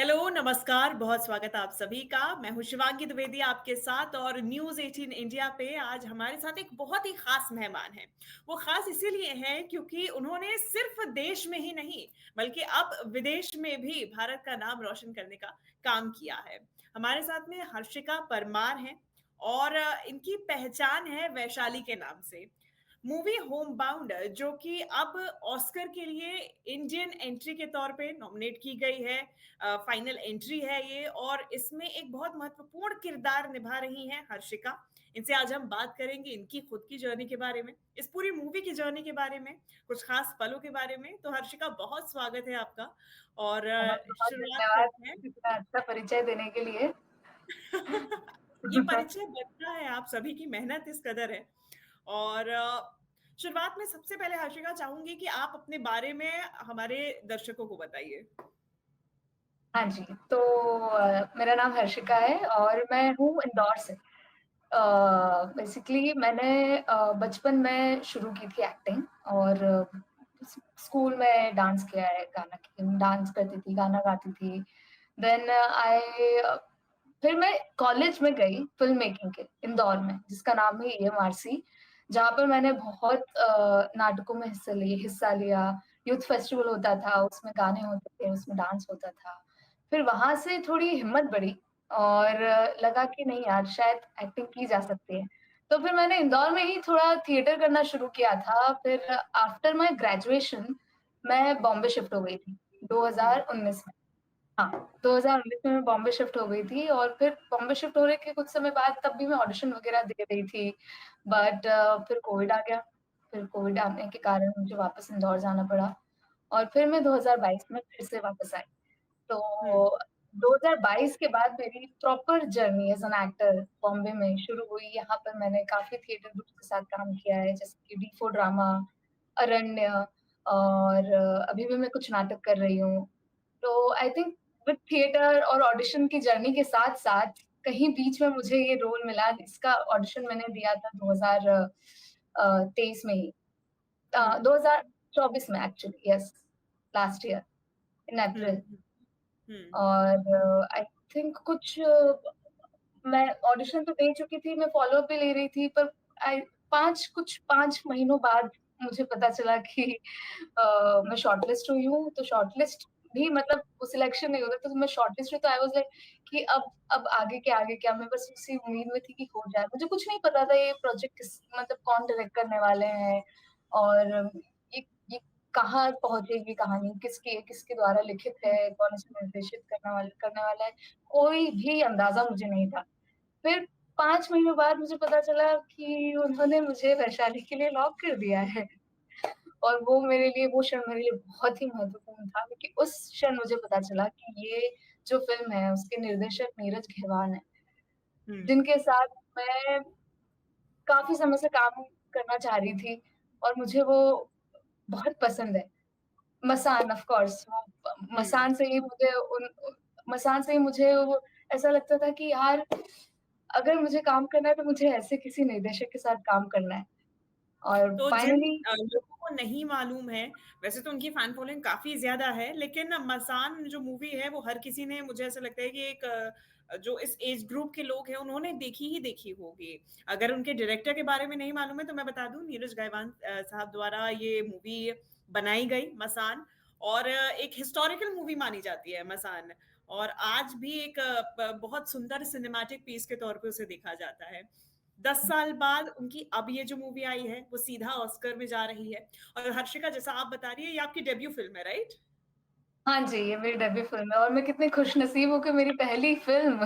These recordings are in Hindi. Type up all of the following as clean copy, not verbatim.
हेलो, नमस्कार, बहुत स्वागत है आप सभी का। मैं हूँ शिवांगी द्विवेदी आपके साथ और न्यूज़ 18 इंडिया पे आज हमारे साथ एक बहुत ही खास मेहमान हैं। वो खास इसीलिए हैं क्योंकि उन्होंने सिर्फ देश में ही नहीं, बल्कि अब विदेश में भी भारत का नाम रोशन करने का काम किया है। हमारे साथ में हर्षिका परमार हैं और इनकी पहचान है वैशाली के नाम से। मूवी होम बाउंड जो कि अब ऑस्कर के लिए इंडियन एंट्री के तौर पे नॉमिनेट की गई है, फाइनल एंट्री है ये, और इसमें एक बहुत महत्वपूर्ण किरदार निभा रही हैं हर्षिका। इनसे आज हम बात करेंगे इनकी खुद की जर्नी के बारे में, इस पूरी मूवी की जर्नी के बारे में, कुछ खास पलों के बारे में। तो हर्षिका, बहुत स्वागत है आपका। और बहुत बहुत शुरुआत धन्यवाद करते हैं। इतना अच्छा परिचय देने के लिए। ये परिचय बनता है, आप सभी की मेहनत इस कदर है। और शुरुआत में सबसे पहले हर्षिका चाहूंगी कि आप अपने बारे में हमारे दर्शकों को बताइए। हाँ जी, तो मेरा नाम हर्षिका है और मैं हूँ इंदौर से। बेसिकली मैंने बचपन में शुरू की थी एक्टिंग और स्कूल में डांस किया है, डांस करती थी, गाना गाती थी। देन फिर मैं कॉलेज में गई फिल्म मेकिंग के इंदौर में, जिसका नाम है EMRC, जहाँ पर मैंने बहुत नाटकों में हिस्सा लिया। यूथ फेस्टिवल होता था, उसमें गाने होते थे, उसमें डांस होता था। फिर वहां से थोड़ी हिम्मत बढ़ी और लगा कि नहीं यार, शायद एक्टिंग की जा सकती है। तो फिर मैंने इंदौर में ही थोड़ा थिएटर करना शुरू किया था। फिर आफ्टर माय ग्रेजुएशन मैं बॉम्बे शिफ्ट हो गई थी 2019 में। हाँ, 2019 में मैं बॉम्बे शिफ्ट हो गई थी और फिर बॉम्बे शिफ्ट होने के कुछ समय बाद तब भी मैं ऑडिशन वगैरह दे रही थी। बट फिर कोविड आ गया। फिर कोविड आने के कारण मुझे वापस इंदौर जाना पड़ा और फिर मैं 2022 में फिर से वापस आई। हम्म। तो 2022 के बाद मेरी proper journey as an actor Bombay में शुरू हुई। यहाँ पर मैंने काफी थिएटर ग्रुप्स के साथ काम किया है, जैसे कि डीफो ड्रामा, अरण्य, और अभी भी मैं कुछ नाटक कर रही हूँ। तो आई थिंक विद थिएटर और ऑडिशन की जर्नी के साथ साथ कहीं बीच में मुझे ये रोल मिला। इसका ऑडिशन मैंने दिया था 2023 में ही, हम्म। 2024 में actually, yes, last year in April. Hmm. Hmm. और आई थिंक कुछ मैं ऑडिशन तो दे चुकी थी, मैं फॉलो अप भी ले रही थी, पर आई 5 महीनों बाद मुझे पता चला कि मैं शॉर्टलिस्ट हुई हूँ। तो शॉर्टलिस्ट भी मतलब वो सिलेक्शन नहीं होता, तो मैं शॉर्टलिस्ट हुई। तो आई वाज लाइक कि अब आगे क्या। मैं बस उसी उम्मीद में थी कि हो जाए। मुझे कुछ नहीं पता था ये प्रोजेक्ट किस मतलब कौन डायरेक्ट करने वाले हैं, और ये कहाँ पहुंचेगी कहानी, किसके किसके द्वारा लिखित है, कौन इसे निर्देशित करने वाला है, कोई भी अंदाजा मुझे नहीं था। फिर 5 महीनों बाद मुझे पता चला कि उन्होंने मुझे वैशाली के लिए लॉक कर दिया है। और वो क्षण मेरे लिए बहुत ही महत्वपूर्ण था, क्योंकि उस क्षण मुझे पता चला कि ये जो फिल्म है उसके निर्देशक नीरज घेवान है, हम्म। जिनके साथ मैं काफी समय से काम करना चाह रही थी और मुझे वो बहुत पसंद है। मसान, ऑफ कोर्स, वो हम्म। मसान से ही मुझे वो ऐसा लगता था कि यार, अगर मुझे काम करना है तो मुझे ऐसे किसी निर्देशक के साथ काम करना है। और तो जिन फाइनली लोगों को नहीं मालूम है, वैसे तो उनकी फैन फॉलोइंग काफी ज्यादा है, लेकिन मसान जो मूवी है वो हर किसी ने, मुझे ऐसा लगता है कि एक जो इस एज ग्रुप के लोग हैं उन्होंने देखी ही देखी होगी। अगर उनके डायरेक्टर के बारे में नहीं मालूम है तो मैं बता दूं, नीरज गायवान साहब द्वारा ये मूवी बनाई गई मसान। और एक हिस्टोरिकल मूवी मानी जाती है मसान, और आज भी एक बहुत सुंदर सिनेमैटिक पीस के तौर पे उसे देखा जाता है। 10 साल बाद उनकी अब ये जो मूवी आई है वो सीधा ऑस्कर में जा रही है। और हर्षिका, जैसा आप बता रही है, ये आपकी डेब्यू फिल्म है, राइट? हाँ जी, ये मेरी डेब्यू फिल्म है और मैं कितनी खुशनसीब हूँ कि मेरी पहली फिल्म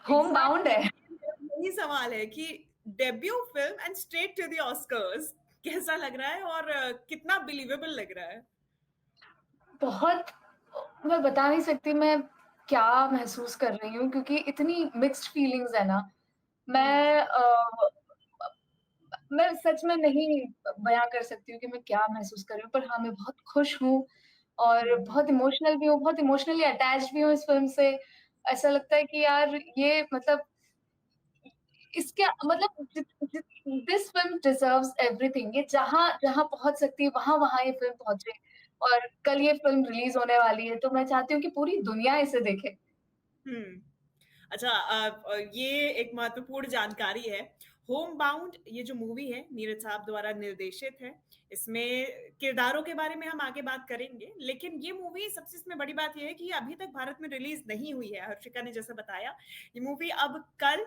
होम बाउंड एग्जैक्टली, है। यही सवाल है कि debut film and straight to the Oscars, कैसा लग रहा है और कितना बिलीवेबल लग रहा है? बहुत, मैं बता नहीं सकती मैं क्या महसूस कर रही हूँ, क्योंकि इतनी मिक्स्ड फीलिंग्स है ना। हम्म। मैं मैं सच में नहीं बयां कर सकती हूँ कि मैं क्या महसूस कर रही हूँ, पर हाँ, मैं बहुत खुश हूँ और हम्म। बहुत इमोशनल भी हूँ, बहुत इमोशनली अटैच्ड भी हूँ इस फिल्म से। ऐसा लगता है कि यार, ये मतलब इसके मतलब दिस फिल्म डिजर्व्स एवरीथिंग। ये जहाँ जहाँ पहुंच सकती है वहां वहां ये फिल्म पहुंचे। और कल ये फ़िल्म रिलीज़ होने वाली है, तो मैं चाहती हूँ कि पूरी दुनिया इसे देखे। हुँ। अच्छा ये एक महत्वपूर्ण जानकारी है। होम बाउंड ये जो मूवी है नीरज साहब द्वारा निर्देशित है। इसमें किरदारों के बारे में हम आगे बात करेंगे, लेकिन ये मूवी सबसे इसमें बड़ी बात ये है कि ये अभी तक भारत में रिलीज़ नहीं हुई है। हर्षिका ने जैसा बताया, ये मूवी अब कल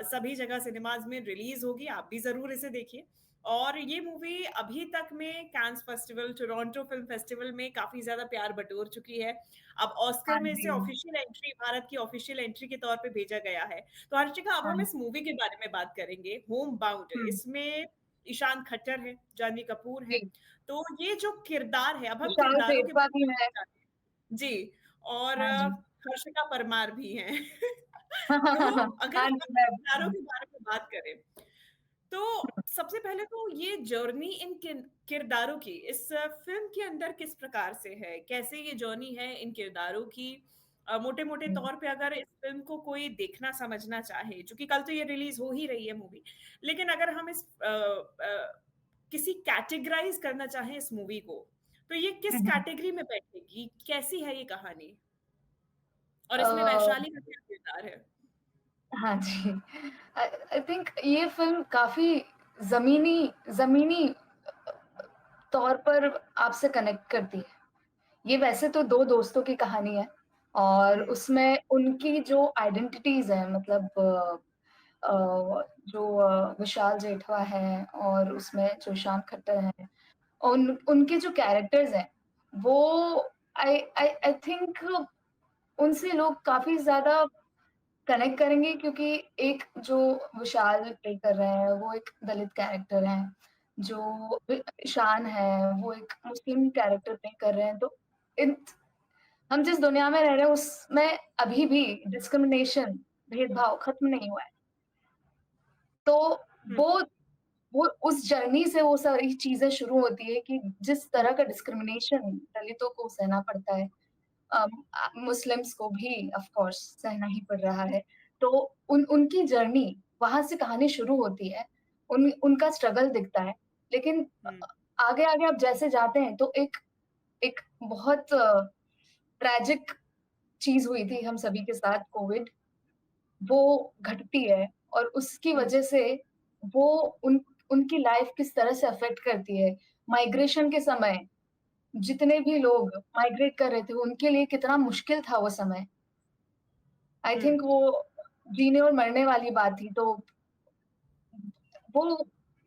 सभी जगह सिनेमाज़ में रिलीज़ होगी, आप भी ज़रूर इसे देखिए। और ये मूवी अभी तक में Cannes festival, Toronto film festival में काफ़ी ज़्यादा प्यार बटोर चुकी है। अब ऑस्कर हाँ में इसे जी, ऑफिशियल एंट्री भारत की ऑफिशियल एंट्री के तौर पे भेजा गया है। तो हर्षिका अब हाँ हम जी। इस मूवी के बारे में बात करेंगे, होम बाउंड। हुँ, इसमें ईशान खट्टर है, जाह्नवी कपूर है। जी, तो ये जो किरदार है, अब हम विशाल किरदारों के सेठवा बारे में भी जानना है। चाहते हैं। जी, और हाँ जी। हर्षिका परमार भी हैं। तो अगर हाँ हम जी, मैं किरदारों के बारे में बात करें, तो सबसे पहले तो ये जर्नी इन किरदारों की इस फ़िल्म के अंदर किस प्रकार से है? कैसे ये जर्नी है इन किरदारों की? मोटे-मोटे हुँ, तौर पे अगर इस फ़िल्म को कोई देखना समझना चाहे, चूँकि कल तो ये रिलीज़ हो ही रही है मूवी, लेकिन अगर हम इस किसी कैटेगराइज़ करना चाहें इस मूवी को, तो ये हुँ, किस हुँ। कैटेगरी में बैठेगी? कैसी है ये कहानी? और अ, इसमें वैशाली का क्या किरदार है? हाँ जी। आई थिंक ये फ़िल्म काफ़ी ज़मीनी ज़मीनी तौर पर आपसे कनेक्ट करती है। ये वैसे तो 2 दोस्तों की कहानी है और हुँ, उसमें उनकी जो आइडेंटिटीज़ हैं मतलब जो विशाल जेठवा है और उसमें जो ईशान खट्टर हैं, उनके जो कैरेक्टर्स हैं, वो आई थिंक उनसे लोग काफ़ी ज़्यादा कनेक्ट करेंगे क्योंकि एक जो विशाल प्ले कर रहे हैं, वो एक दलित कैरेक्टर हैं। जो ईशान है, वो एक मुस्लिम कैरेक्टर प्ले कर रहे हैं। तो इन हम जिस दुनिया में रह रहे हैं, उसमें अभी भी डिस्क्रिमिनेशन, भेदभाव खत्म नहीं हुआ है। तो हुँ, वो वो उस जर्नी से वो सारी चीज़ें शुरू होती है कि जिस तरह का डिस्क्रिमिनेशन दलितों को सहना पड़ता है, मुस्लिम्स को भी ऑफ कोर्स सहना ही पड़ रहा है। तो उनकी जर्नी वहाँ से कहानी शुरू होती है। उनका स्ट्रगल दिखता है। लेकिन हुँ, आगे-आगे आप जैसे जाते हैं तो एक एक बहुत ट्रेजिक चीज़ हुई थी हम सभी के साथ कोविड, वो घटती है और उसकी हुँ, वजह से वो उन उनकी लाइफ़ किस तरह से अफ़ेक्ट करती है। माइग्रेशन के समय जितने भी लोग माइग्रेट कर रहे थे, उनके लिए कितना मुश्किल था वो समय। आई हुँ, थिंक वो जीने और मरने वाली बात थी, तो वो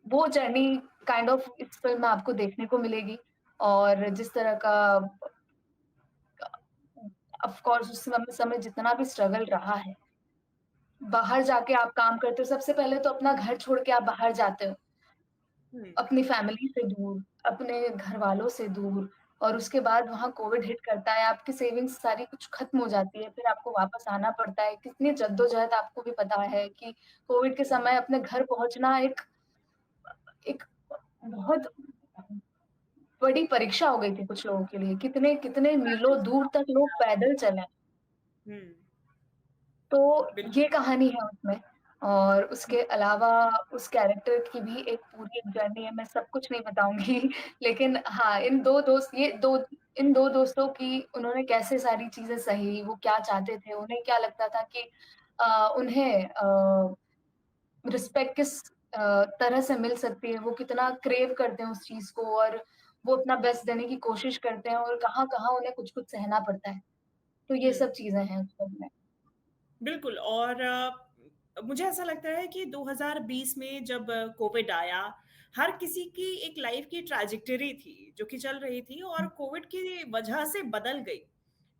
वो जर्नी काइंड ऑफ इस फ़िल्म में आपको देखने को मिलेगी और जिस तरह का ऑफ कोर्स उस समय जितना भी स्ट्रगल रहा है, बाहर जाके आप काम करते हो, सबसे पहले तो अपना घर छोड़ के आप बाहर जाते हो। हुँ, अपनी फैमिली से दूर, अपने घरवालों से दूर और उसके बाद वहाँ कोविड हिट करता है, आपकी सेविंग्स सारी कुछ खत्म हो जाती है, फिर आपको वापस आना पड़ता है। कितनी जद्दोजहद आपको भी पता है कि कोविड के समय अपने घर पहुँचना एक एक बहुत बड़ी परीक्षा हो गई थी कुछ लोगों के लिए। कितने मीलों दूर तक लोग पैदल चले। हुँ, तो बिल्कुल। ये कहानी है उसमें और उसके अलावा उस कैरेक्टर की भी एक पूरी एक जर्नी है, मैं सब कुछ नहीं बताऊँगी लेकिन हाँ, इन 2 दोस्तों की उन्होंने कैसे सारी चीज़ें सही, वो क्या चाहते थे, उन्हें क्या लगता था कि उन्हें रिस्पेक्ट किस तरह से मिल सकती है, वो कितना क्रेव करते हैं उस चीज़ को और वो अपना बेस्ट देने की कोशिश करते हैं और कहाँ-कहाँ उन्हें कुछ-कुछ सहना पड़ता है। तो ये हुँ, सब चीज़ें हैं उस फ़िल्म में। बिल्कुल और मुझे ऐसा लगता है कि 2020 में जब कोविड आया, हर किसी की एक लाइफ़ की ट्रैजेक्टरी थी, जो कि चल रही थी और हुँ, कोविड की वजह से बदल गई।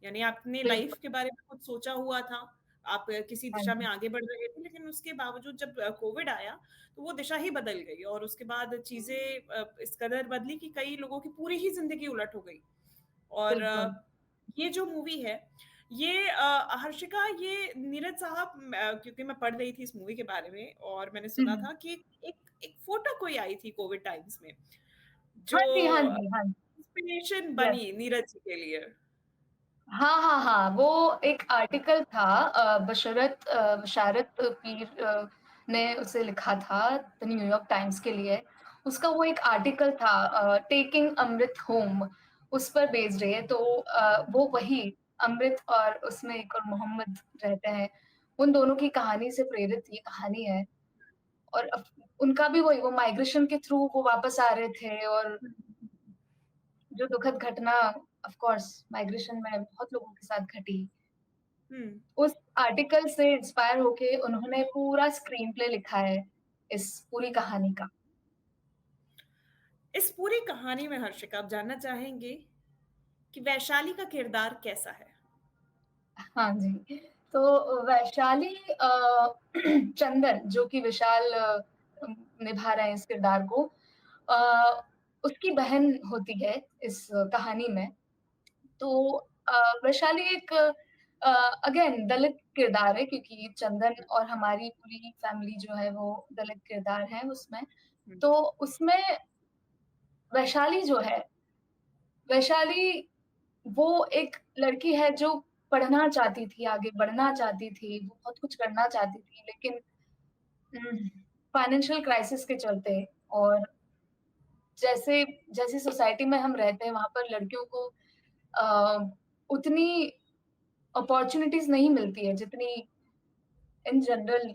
यानी आपने लाइफ़ बिल्कुल। के बारे में कुछ सोचा हुआ था, आप किसी हाँ दिशा में जी। आगे बढ़ रहे थे, लेकिन उसके बावजूद जब कोविड आया, तो वो दिशा ही बदल गई और उसके बाद चीज़ें इस कदर बदली कि कई लोगों की पूरी ही ज़िंदगी उलट हो गई। और बिल्कुल। ये जो मूवी है, ये हर्षिका ये नीरज साहब क्योंकि मैं पढ़ रही थी इस मूवी के बारे में और मैंने हुँ, सुना हुँ। था कि एक एक फ़ोटो कोई आई थी कोविड टाइम्स में, हाँ जो जी, हाँ जी, हाँ जी। Inspiration yes. बनी नीरज जी के लिए। हाँ, हाँ, हाँ, वो एक आर्टिकल था बशारत पीर ने उसे लिखा था द न्यूयॉर्क टाइम्स के लिए। उसका वो एक आर्टिकल था टेकिंग अमृत होम। उस पर बेस्ड है ये। तो वो वही अमृत और उसमें एक और मोहम्मद रहते हैं, उन दोनों की कहानी से प्रेरित ये कहानी है। और उनका भी वही, वो माइग्रेशन के थ्रू वो वापस आ रहे थे, और हुँ, जो दुखद घटना ऑफ कोर्स माइग्रेशन में बहुत लोगों के साथ घटी, हुँ। उस आर्टिकल से इंस्पायर होके उन्होंने पूरा स्क्रीन प्ले लिखा है इस पूरी कहानी का। इस पूरी कहानी में हर्षिका आप जानना चाहेंगे कि वैशाली का किरदार कैसा है? हाँ जी। तो वैशाली चंदन जो कि विशाल निभा रहे हैं इस किरदार को, अ, उसकी बहन होती है इस कहानी में। तो वैशाली एक अगेन दलित किरदार है, क्योंकि चंदन और हमारी पूरी फैमिली जो है वो दलित किरदार है उसमें। हुँ, तो उसमें वैशाली जो है, वैशाली वो एक लड़की है जो पढ़ना चाहती थी, आगे बढ़ना चाहती थी, वो बहुत कुछ करना चाहती थी, लेकिन फाइनेंशियल क्राइसिस के चलते, और जैसे जैसी सोसाइटी में हम रहते हैं वहाँ पर लड़कियों को उतनी अपॉर्च्युनिटीज़ नहीं मिलती है जितनी इन जनरल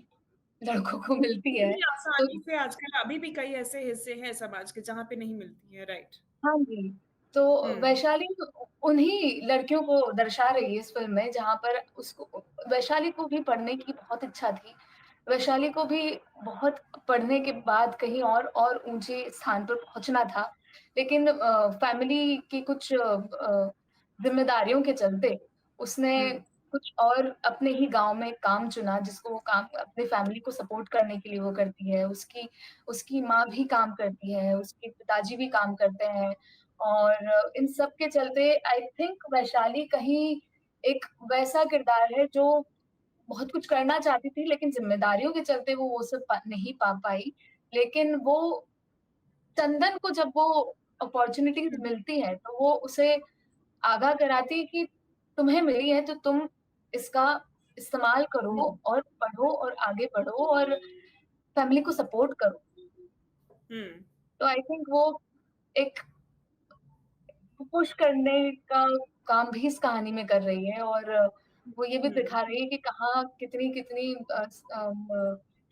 लड़कों को मिलती है। इतनी तो आसानी से आजकल अभी भी कई ऐसे हिस्से हैं समाज के जहाँ पे नहीं मिलती है, राइट। हाँ जी, तो हुँ, वैशाली उन्हीं लड़कियों को दर्शा रही है इस फ़िल्म में, जहाँ पर उसको, वैशाली को भी पढ़ने की बहुत इच्छा थी। वैशाली को भी बहुत पढ़ने के बाद कहीं और ऊँचे स्थान पर पहुँचना था। लेकिन फैमिली की कुछ ज़िम्मेदारियों के चलते उसने हुँ, कुछ और अपने ही गाँव में काम चुना, जिसको वो काम अपनी फैमिली को सपोर्ट करने के लिए वो करती है। उसकी उसकी माँ भी काम करती है, उसके पिताजी भी काम करते हैं, और इन सब के चलते आई थिंक वैशाली कहीं एक वैसा किरदार है जो बहुत कुछ करना चाहती थी, लेकिन ज़िम्मेदारियों के चलते वो सब नहीं पा पाई। लेकिन वो चंदन को जब वो अपॉर्च्युनिटीज़ हुँ, मिलती है, तो वो उसे आगाह कराती है कि तुम्हें मिली है तो तुम इसका इस्तेमाल करो, हुँ, और पढ़ो और आगे बढ़ो और फैमिली को सपोर्ट करो। हुँ, तो आई थिंक वो एक पुश करने का काम भी इस कहानी में कर रही है, और वो ये भी हुँ, दिखा रही है कि कहाँ कितनी-कितनी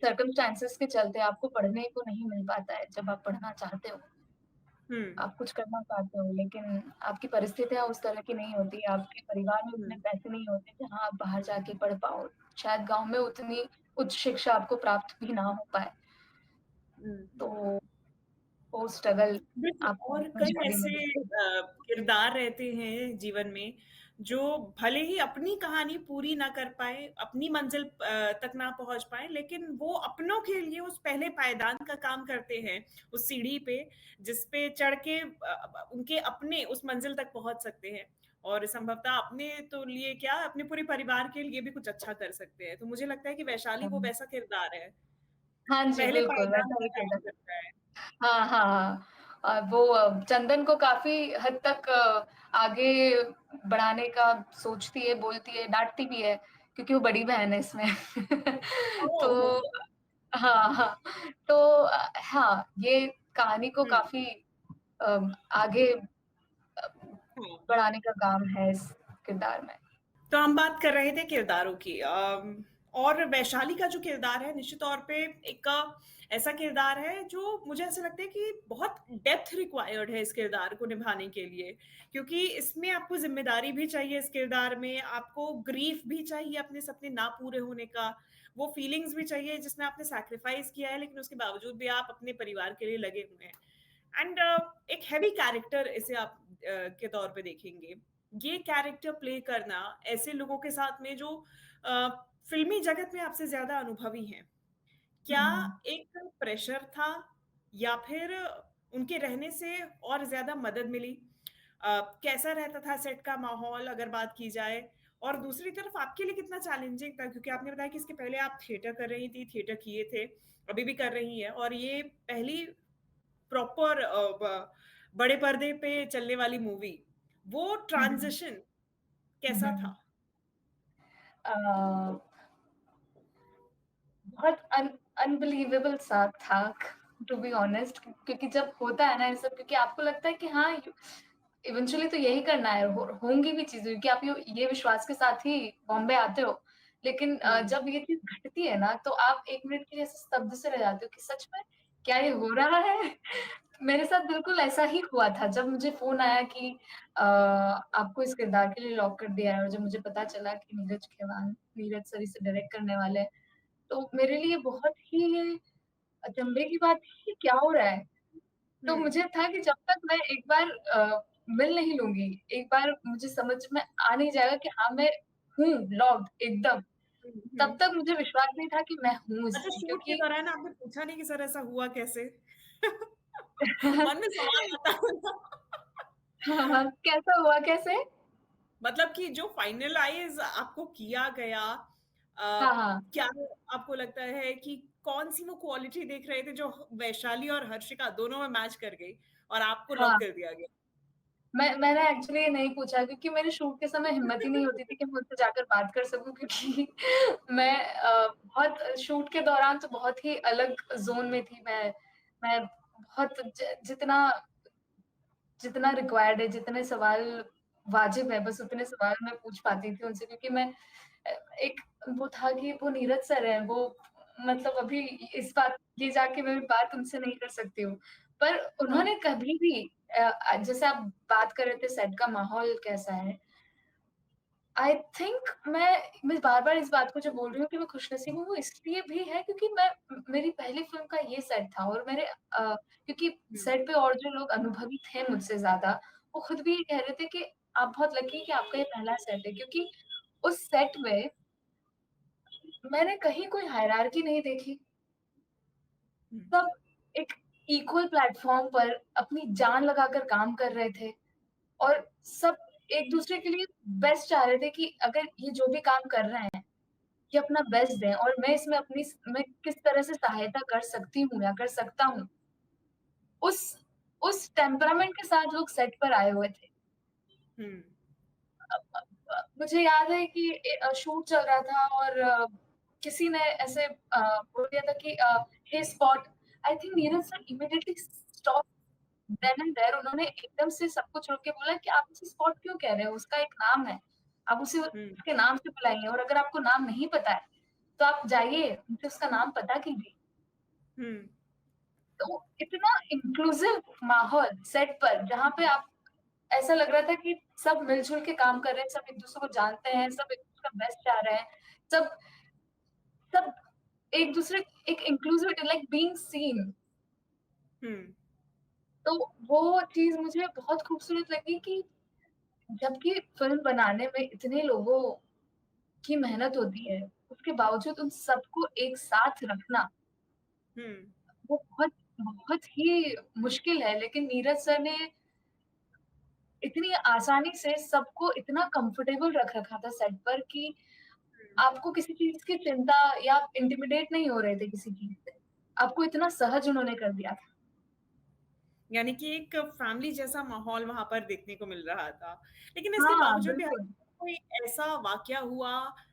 सर्कमस्टेंसेस के चलते आपको पढ़ने को नहीं मिल पाता है, जब आप पढ़ना चाहते हो। हुँ, आप कुछ करना चाहते हो, लेकिन आपकी परिस्थितियाँ उस तरह की नहीं होती, आपके परिवार में हुँ, उतने पैसे नहीं होते जहाँ आप बाहर जाके पढ़ पाओ। शायद गाँव में उतनी उच्च शिक्षा आपको प्राप्त भी ना हो पाए, हुँ। तो वो स्ट्रगल देखिए आपको और कई वंशाली में ऐसे दिखेगी। किरदार रहते हैं जीवन में, जो भले ही अपनी कहानी पूरी ना कर पाएँ, अपनी मंज़िल तक ना पहुँच पाएँ, लेकिन वो अपनों के लिए उस पहले पायदान का काम करते हैं, उस सीढ़ी पे, जिस पे चढ़ के उनके अपने उस मंज़िल तक पहुँच सकते हैं और संभवतः अपने तो लिए क्या, अपने पूरे परिवार के लिए भी कुछ अच्छा कर सकते हैं। तो मुझे लगता है कि वैशाली वो वैसा किरदार है, हाँ जी, पहले बिल्कुल, पायदान वैसा का ही काम किरदार। करता है। हाँ, हाँ, हाँ। वो चंदन को काफ़ी हद तक आगे बढ़ाने का सोचती है, बोलती है, डाँटती भी है, क्योंकि वो बड़ी बहन है इसमें। ओह! तो हाँ, हाँ। तो हाँ, ये कहानी को हुँ, काफ़ी आगे हाँ। बढ़ाने का काम है इस किरदार में। तो हम बात कर रहे थे किरदारों की और वैशाली का जो किरदार है निश्चित तौर पे एक ऐसा किरदार है जो मुझे ऐसा लगता है कि बहुत डेप्थ रिक्वायर्ड है इस किरदार को निभाने के लिए क्योंकि इसमें आपको जिम्मेदारी भी चाहिए इस किरदार में आपको ग्रीफ भी चाहिए अपने सपने ना पूरे होने का वो फीलिंग्स भी चाहिए जिसमें आपने सैक्रिफाइस किया है लेकिन उसके बावजूद भी आप अपने परिवार के लिए लगे हुए हैं एंड एक हैवी कैरेक्टर इसे आप के तौर पे देखेंगे ये कैरेक्टर प्ले करना ऐसे लोगों के साथ में जो अ, फ़िल्मी जगत में आपसे ज़्यादा अनुभवी हैं। क्या हुँ, एक प्रेशर था या फिर उनके रहने से और ज़्यादा मदद मिली? कैसा रहता था सेट का माहौल अगर बात की जाए? और दूसरी तरफ आपके लिए कितना चैलेंजिंग था? क्योंकि आपने बताया कि इसके पहले आप थिएटर कर रही थी, थिएटर किए थे, अभी भी कर रही हैं और ये पहली प्रॉपर बड़े पर्दे पे चलने वाली मूवी, वो हुँ, हुँ, ट्रांज़िशन हुँ, कैसा हुँ। था? अ, बहुत अनबिलीवेबल सा था, टू बी ऑनेस्ट, क्योंकि जब होता है ना ये सब, क्योंकि आपको लगता है कि हाँ, इवेंचुअली तो यही करना है, होंगी भी चीज़ें क्योंकि आप ये विश्वास के साथ ही बॉम्बे आते हो। लेकिन हुँ, जब ये चीज़ घटती है ना, तो आप 1 मिनट के लिए ऐसे स्तब्ध से रह जाते हो कि सच में क्या ये हो रहा है? मेरे साथ बिल्कुल ऐसा ही हुआ था जब मुझे फ़ोन आया कि आपको इस किरदार के लिए लॉक कर दिया है और जब मुझे पता चला कि नीरज सर इसे डायरेक्ट करने वाले हैं, तो मेरे लिए बहुत ही ये अचंभे की बात थी कि क्या हो रहा है? तो हुँ, मुझे था कि जब तक मैं एक बार मिल नहीं लूँगी, एक बार मुझे समझ में आ नहीं जाएगा कि हाँ, मैं हूँ लॉक्ड एकदम, हुँ, तब हुँ। तक मुझे विश्वास नहीं था कि मैं हूँ अच्छा, इसमें शूट के क्योंकि दौरान आपने पूछा नहीं कि सर ऐसा हुआ कैसे? मन में सवाल आता होगा। हाँ, हाँ, कैसा हुआ कैसे? मतलब कि जो फाइनलाइज़ आपको किया गया हाँ, हाँ। क्या आपको लगता है कि कौन-सी वो क्वालिटी देख रहे थे जो वैशाली और हर्षिका दोनों में मैच कर गई और आपको लॉक हाँ, कर दिया गया? मैंने एक्चुअली ये नहीं पूछा क्योंकि मेरे शूट के समय हिम्मत ही नहीं होती थी कि मैं उनसे जाकर बात कर सकूँ क्योंकि मैं बहुत शूट के दौरान तो बहुत ही अलग ज़ोन में थी मैं बहुत जितना जितना रिक्वायर्ड है, जितने सवाल वाजिब है, बस उतने सवाल मैं पूछ पाती थी उनसे क्योंकि मैं एक वो था कि वो नीरज सर हैं, वो मतलब अभी इस बात ये जाके मैं बात उनसे नहीं कर सकती हूँ। पर उन्होंने कभी भी जैसे आप बात कर रहे थे सेट का माहौल कैसा है, आई थिंक मैं बार-बार इस बात को जो बोल रही हूँ कि मैं खुशनसीब हूँ, वो इसलिए भी है क्योंकि मेरी पहली फ़िल्म का ये सेट था और क्योंकि हुँ, सेट पे और जो लोग अनुभवी थे मुझसे ज़्यादा, वो खुद भी ये कह रहे थे कि आप बहुत लकी हैं कि आपका ये पहला सेट है क्योंकि उस सेट में मैंने कहीं कोई हायरार्की नहीं देखी। हुँ, सब एक इक्वल प्लेटफ़ॉर्म पर अपनी जान लगाकर काम कर रहे थे और सब एक-दूसरे के लिए बेस्ट चाह रहे थे कि अगर ये जो भी काम कर रहे हैं कि अपना बेस्ट दें और मैं किस तरह से सहायता कर सकती हूँ या कर सकता हूँ। उस उस टेम्परामेंट के साथ लोग सेट पर आए हुए थे। हुँ, मुझे याद है कि शूट चल रहा था और किसी ने ऐसे बोल दिया था कि he spot I think Neeraj sir immediately stop then and there उन्होंने एकदम से सब कुछ रोक के बोला कि आप उसे स्पॉट क्यों कह रहे हो? उसका एक नाम है। आप उसे हुँ, उसके नाम से बुलाइए और अगर आपको नाम नहीं पता है, तो आप जाइए उनसे उसका नाम पता कीजिए। हुँ, तो इतना इंक्लूसिव माहौल सेट पर जहाँ पे आप ऐसा लग रहा था कि सब मिल-जुल के काम कर रहे हैं, सब एक-दूसरे को जानते हैं, सब एक-दूसरे का बेस्ट चाह रहे हैं, सब सब एक-दूसरे एक इंक्लूसिविटी लाइक बीइंग सीन हुँ, तो वो चीज़ मुझे बहुत खूबसूरत लगी कि जबकि फ़िल्म बनाने में इतने लोगों की मेहनत होती है, उसके बावजूद उन सबको एक साथ रखना, हुँ, वो बहुत बहुत ही मुश्किल है। लेकिन नीरज सर ने इतनी आसानी से सबको इतना कंफर्टेबल रख रखा था सेट पर कि हुँ। आपको किसी चीज़ की चिंता या आप इंटिमिडेट नहीं हो रहे थे किसी चीज़ से। आपको इतना सहज उन्होंने कर दिया था। यानी कि एक फैमिली जैसा माहौल वहाँ पर देखने को मिल रहा था। लेकिन इसके हाँ, बावजूद भी बिल्कुल। कोई ऐसा वाक़या हुआ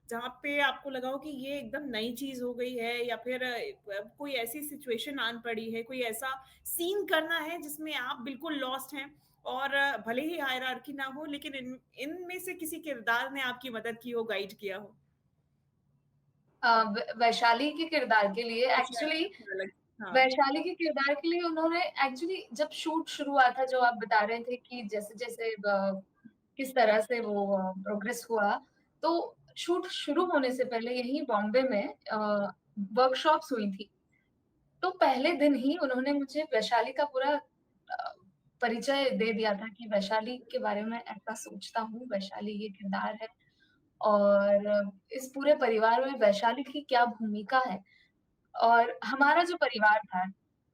जहाँ पे आपको लगा हो कि ये एकदम नई चीज़ हो गई है या फिर कोई ऐसी सिचुएशन आन पड़ी है, कोई ऐसा सीन करना है जिसमें आप बिल्कुल लॉस्ट हैं और भले ही हायरार्की ना हो लेकिन इनमें से किसी किरदार ने आपकी मदद की हो, गाइड किया हो? वैशाली के किरदार के लिए अच्छा, एक्चुअली अलग हाँ। वैशाली के किरदार के लिए उन्होंने एक्चुअली जब शूट शुरू हुआ था जो आप बता रहे थे कि जैसे-जैसे किस तरह से वो प्रोग्रेस हुआ, तो शूट शुरू होने से पहले यहीं बॉम्बे में वर्कशॉप्स हुई थी। तो पहले दिन ही उन्होंने मुझे वैशाली का पूरा परिचय दे दिया था कि वैशाली के बारे में ऐसा सोचता हूँ, वैशाली ये किरदार है और इस पूरे परिवार में वैशाली की क्या भूमिका है। और हमारा जो परिवार था,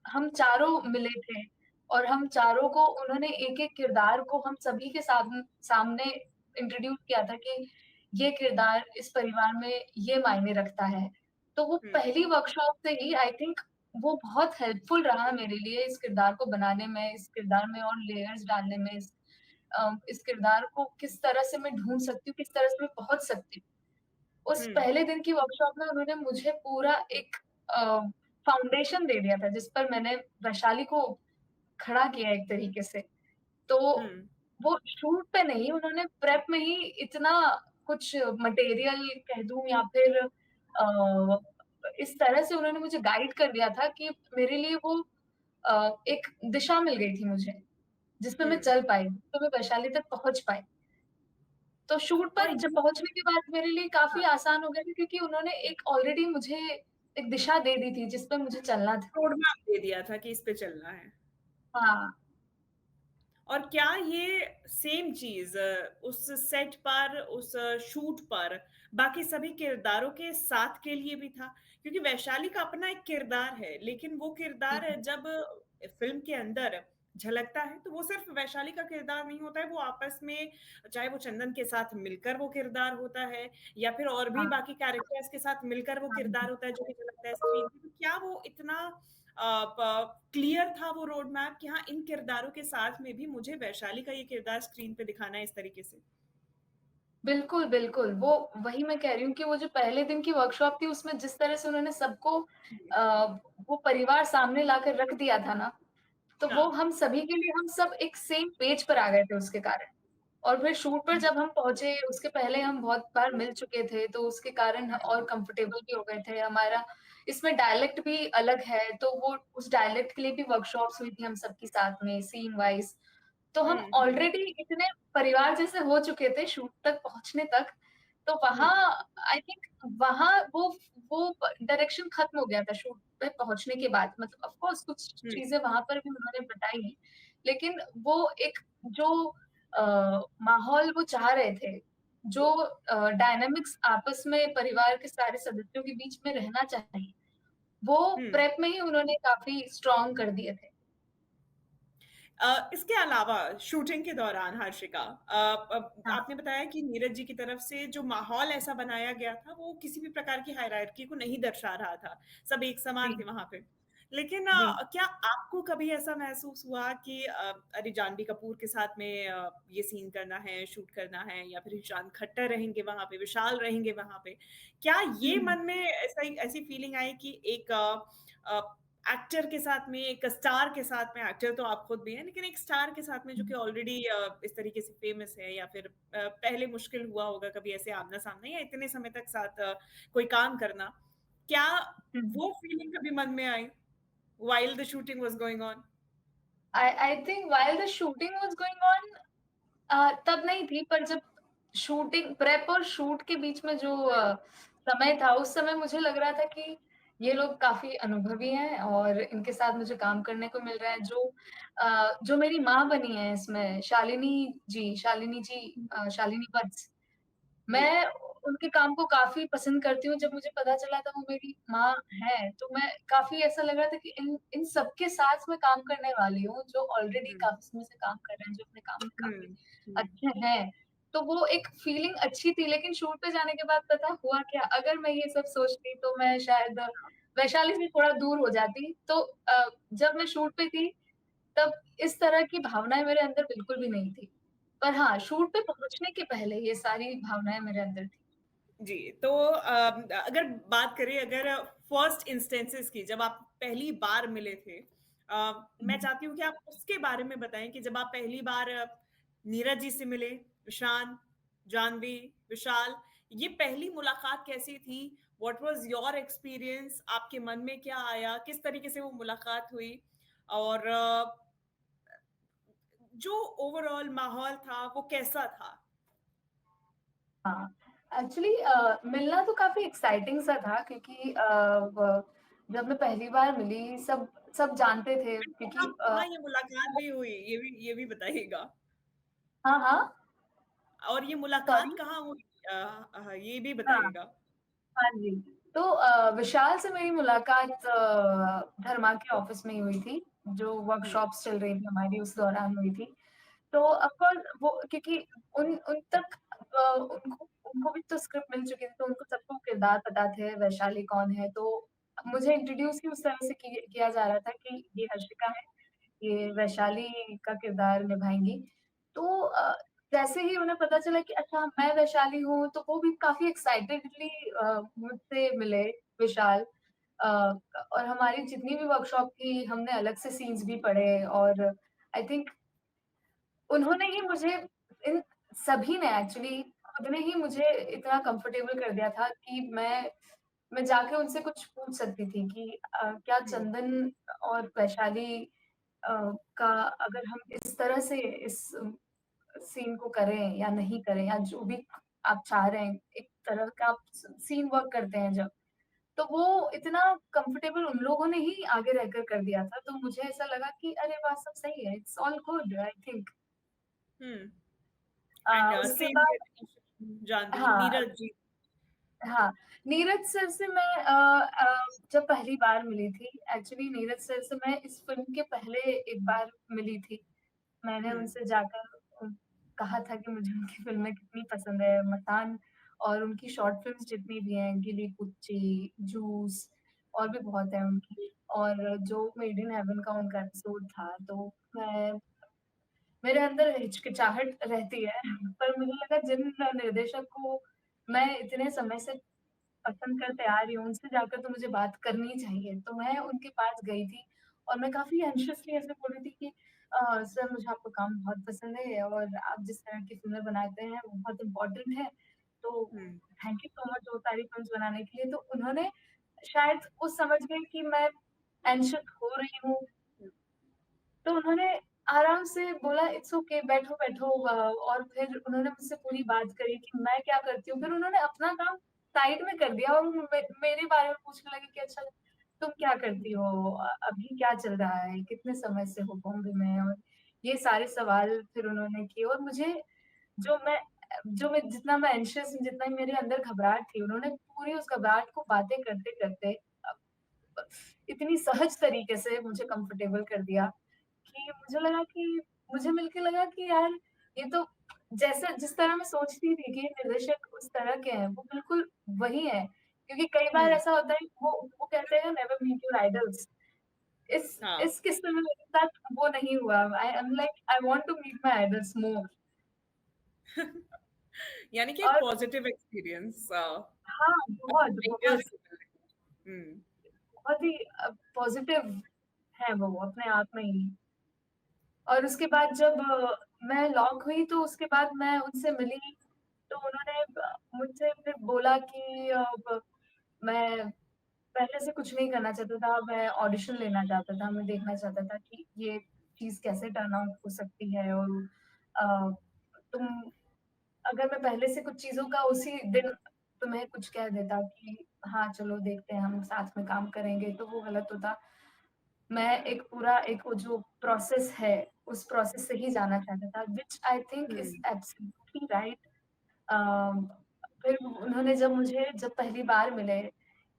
हम चारों मिले थे और हम चारों को उन्होंने एक-एक किरदार को हम सभी के सामने इंट्रोड्यूस किया था कि ये किरदार इस परिवार में ये मायने रखता है। तो वो हुँ, पहली वर्कशॉप से ही आई थिंक वो बहुत हेल्पफुल रहा मेरे लिए इस किरदार को बनाने में, इस किरदार में और लेयर्स डालने में, इस किरदार को किस तरह से मैं ढूँढ सकती हूँ, किस तरह से मैं पहुँच सकती हूँ। उस हुँ, पहले दिन की वर्कशॉप में उन्होंने मुझे पूरा एक फाउंडेशन दे दिया था, जिस पर मैंने वैशाली को खड़ा किया एक तरीके से। तो हुँ। वो शूट पे नहीं, उन्होंने प्रेप में ही इतना कुछ मटेरियल कह दूँ या फिर इस तरह से उन्होंने मुझे गाइड कर दिया था कि मेरे लिए वो एक दिशा मिल गई थी मुझे, जिस पे हुँ। मैं चल पाई, जिस पे मैं वैशाली तक पहुँच पाई। तो शूट और पर जब ये पहुँचने के बाद मेरे लिए काफ़ी हाँ, आसान हो गया था क्योंकि उन्होंने एक ऑलरेडी मुझे एक दिशा दे दी थी, जिस पे मुझे चलना था। रोड मैप दे दिया था कि इस पे चलना है। हाँ। और क्या ये सेम चीज़ उस सेट पर, उस शूट पर बाकी सभी किरदारों के साथ के लिए भी था? क्योंकि वैशाली का अपना एक किरदार है, लेकिन वो हुँ, किरदार जब फ़िल्म के अंदर झलकता है, तो वो सिर्फ़ वैशाली का किरदार नहीं होता है, वो आपस में चाहे वो चंदन के साथ मिलकर वो किरदार होता है या फिर और भी हाँ, बाकी कैरेक्टर्स के साथ मिलकर वो हाँ किरदार जी। होता है जो कि झलकता है स्क्रीन पे। तो क्या वो इतना क्लियर था वो रोड मैप कि हाँ, इन किरदारों के साथ में भी मुझे वैशाली का ये किरदार स्क्रीन पे दिखाना है इस तरीके से। बिल्कुल, बिल्कुल। वो वही मैं कह रही हूँ कि वो जो पहले दिन की वर्कशॉप थी उसमें जिस तरह से उन्होंने सबको जी। वो परिवार सामने लाकर रख दिया था ना, तो वो हाँ। हम सभी के लिए हम सब एक सेम पेज पर आ गए थे उसके कारण। और फिर शूट पर हुँ, जब हम पहुँचे, उसके पहले हम बहुत बार मिल चुके थे, तो उसके कारण और कंफर्टेबल भी हो गए थे। हमारा इसमें डायलेक्ट भी अलग है, तो वो उस डायलेक्ट के लिए भी वर्कशॉप्स हुई थी हम सबके साथ में सीन वाइज़। तो हुँ, हम हुँ, ऑलरेडी इतने परिवार जैसे हो चुके थे शूट तक पहुँचने तक, तो हुँ, वहाँ आई थिंक वहाँ वो डायरेक्शन खत्म हो गया था शूट पे पहुँचने के बाद। मतलब ऑफ कोर्स कुछ हुँ, चीज़ें वहाँ पर भी उन्होंने बताई, लेकिन वो एक जो अ, माहौल वो चाह रहे थे, जो डायनामिक्स आपस में परिवार के सारे सदस्यों के बीच में रहना चाहिए, वो हुँ। प्रेप में ही उन्होंने काफ़ी स्ट्रॉन्ग कर दिए थे। इसके अलावा शूटिंग के दौरान हर्षिका हाँ, आपने बताया कि नीरज जी की तरफ से जो माहौल ऐसा बनाया गया था, वो किसी भी प्रकार की हायरार्की को नहीं दर्शा रहा था। सब एक समान जी, थे वहाँ पे। लेकिन जी। क्या आपको कभी ऐसा महसूस हुआ कि अरे जानवी कपूर के साथ में ये सीन करना है, शूट करना है या फिर ईशान खट्टर रहेंगे वहाँ पे, विशाल रहेंगे वहाँ पे। क्या हुँ, ये हुँ, मन में ऐसी फीलिंग आई कि एक एक्टर के साथ में, एक स्टार के साथ में एक्टर तो आप खुद भी हैं, लेकिन एक स्टार के साथ में जो हुँ, कि ऑलरेडी इस तरीके से फेमस है या फिर पहले मुश्किल हुआ होगा कभी ऐसे आमना-सामना या इतने समय तक साथ कोई काम करना। क्या हुँ। वो फीलिंग कभी मन में आई while the shooting was going on? I think while the shooting was going on तब नहीं थी पर जब शूटिंग प्रेप और शूट के बीच में जो हुँ, समय था, उस समय मुझे लग रहा था कि ये लोग काफ़ी अनुभवी हैं और इनके साथ मुझे काम करने को मिल रहा है। जो मेरी माँ बनी है इसमें शालिनी जी शालिनी वत्स। जी। मैं उनके काम को काफ़ी पसंद करती हूँ, जब मुझे पता चला था वो मेरी माँ हैं, तो मैं काफ़ी ऐसा लग रहा था कि इन इन सबके साथ मैं काम करने वाली हूँ, जो ऑलरेडी हुँ, काफ़ी समय से काम कर रहे हैं, जो अपने काम में हुँ, काफ़ी हुँ, अच्छे हैं। तो वो एक फीलिंग अच्छी थी, लेकिन शूट पे जाने के बाद पता हुआ क्या, अगर मैं ये सब सोचती तो मैं शायद वैशाली से थोड़ा दूर हो जाती। तो जब मैं शूट पे थी, तब इस तरह की भावनाएँ मेरे अंदर बिल्कुल भी नहीं थी। पर हाँ, शूट पे पहुँचने के पहले ये सारी भावनाएँ मेरे अंदर थी। जी, तो अगर बात करें अगर फर्स्ट इंस्टेंसेस की जब आप पहली बार मिले थे मैं हुँ। चाहती हूँ कि आप उसके बारे में बताएँ कि जब आप पहली बार नीरज जी से मिले, ईशान, जानवी, विशाल, ये पहली मुलाकात कैसी थी? What was your experience? आपके मन में क्या आया? किस तरीके से वो मुलाकात हुई? और जो ओवरऑल माहौल था, वो कैसा था? हाँ, एक्चुअली मिलना तो काफ़ी एक्साइटिंग सा था क्योंकि व जब मैं पहली बार मिली सब सब जानते थे कहाँ क्योंकि कहाँ ये मुलाकात भी हुई? ये भी बताइएगा। हाँ, हाँ, और ये मुलाकात सॉरी? कहाँ हुई? ये भी हाँ, बताइएगा। हाँ जी। तो विशाल से मेरी मुलाकात धर्मा के ऑफ़िस में ही हुई थी, जो हुँ, वर्कशॉप्स चल रही थी हमारी उस दौरान हुई थी। तो ऑफ़ कोर्स वो क्योंकि उन उन तक उनको उनको भी तो स्क्रिप्ट मिल चुकी थी, तो उनको सबको किरदार पता थे, वैशाली कौन है, तो मुझे इंट्रोड्यूस ही उस तरह से किया जा रहा था कि ये हर्षिका है, ये वैशाली का किरदार निभाएँगी। तो जैसे ही उन्हें पता चला कि अच्छा मैं वैशाली हूँ, तो वो भी काफ़ी एक्साइटेडली मुझसे मिले विशाल अ, और हमारी जितनी भी वर्कशॉप थी, हमने अलग से सीन्स भी पढ़े और आई थिंक उन्होंने ही मुझे इन सभी ने एक्चुअली खुद ने ही मुझे इतना कंफर्टेबल कर दिया था कि मैं जाके उनसे कुछ पूछ सकती थी कि क्या हुँ, चंदन और वैशाली अ, का अगर हम इस तरह से इस सीन को करें या नहीं करें या जो भी आप चाह रहे हैं, एक तरह का आप सीन वर्क करते हैं जब, तो वो इतना कंफर्टेबल उन लोगों ने ही आगे रहकर कर दिया था, तो मुझे ऐसा लगा कि अरे वाह! सब सही है, it's all good I think. Hmm. And उसके सेम बाद विद जानवी, हाँ, नीरज जी। हाँ, नीरज सर से मैं जब पहली बार मिली थी, एक्चुअली नीरज सर से मैं इस फ़िल्म के पहले एक बार मिली थी। मैंने हुँ, उनसे जाकर कहा था कि मुझे उनकी फ़िल्में कितनी पसंद है, मसान और उनकी शॉर्ट फ़िल्म्स जितनी भी हैं, गिली कुची, जूस और भी बहुत है उनकी। और जो मेड इन हेवन का उनका एपिसोड था, तो मैं मेरे अंदर हिचकिचाहट रहती है, पर मुझे लगा जिन निर्देशक को मैं इतने समय से पसंद करते आ रही हूँ, उनसे जाकर तो मुझे बात करनी चाहिए। तो मैं उनके पास गई थी और मैं काफ़ी एंग्ज़ियसली ऐसे बोल रही थी कि सर मुझे आपका काम बहुत पसंद है और आप जिस तरह की फ़िल्में बनाते हैं वो बहुत इम्पोर्टेंट है। तो हुँ, थैंक यू सो मच वो सारी फ़िल्म्स बनाने के लिए। तो उन्होंने शायद वो समझ गए कि मैं एंग्ज़ियस हो रही हूँ, हुँ, तो उन्होंने आराम से बोला इट्स ओके बैठो, बैठो और फिर उन्होंने मुझसे पूरी बात करी कि मैं क्या करती हूँ। फिर उन्होंने अपना काम साइड में कर दिया और मेरे बारे में पूछने लगे कि अच्छा तुम क्या करती हो? अभी क्या चल रहा है? कितने समय से हो बॉम्बे में? और ये सारे सवाल फिर उन्होंने किए और मुझे जो मैं जितना मैं एंग्ज़ियस जितना मेरे अंदर घबराहट थी, उन्होंने पूरी उस घबराहट को बातें करते-करते इतनी सहज तरीके से मुझे कंफर्टेबल कर दिया कि मुझे मिलके लगा कि यार ये तो जैसे जिस तरह मैं सोचती थी कि ये निर्देशक उस तरह के हैं, वो बिल्कुल वही हैं। क्योंकि कई बार हुँ, ऐसा होता है कि वो कहते हैं नेवर मीट योर आइडल्स। हाँ। इस किस्से में मेरे साथ वो नहीं हुआ। I am like I want to meet my idols more यानी कि एक और पॉज़िटिव एक्सपीरियंस हाँ, बहुत, आइडियाज़। हुँ, बहुत ही पॉजिटिव है वो अपने आप में ही। और उसके बाद जब मैं लॉक हुई तो उसके बाद मैं उनसे मिली, तो उन्होंने मुझसे फिर बोला कि ब मैं पहले से कुछ नहीं करना चाहता था, मैं ऑडिशन लेना चाहता था, मैं देखना चाहता था कि ये चीज़ कैसे टर्न आउट हो सकती है और अ, तुम अगर मैं पहले से कुछ चीज़ों का उसी दिन तुम्हें कुछ कह देता कि हाँ, चलो देखते हैं, हम साथ में काम करेंगे, तो वो गलत होता। मैं एक पूरा एक वो जो प्रोसेस है, उस प्रोसेस से ही जाना चाहता था, which I think is hmm, absolutely right. Uh, फिर उन्होंने जब पहली बार मिले,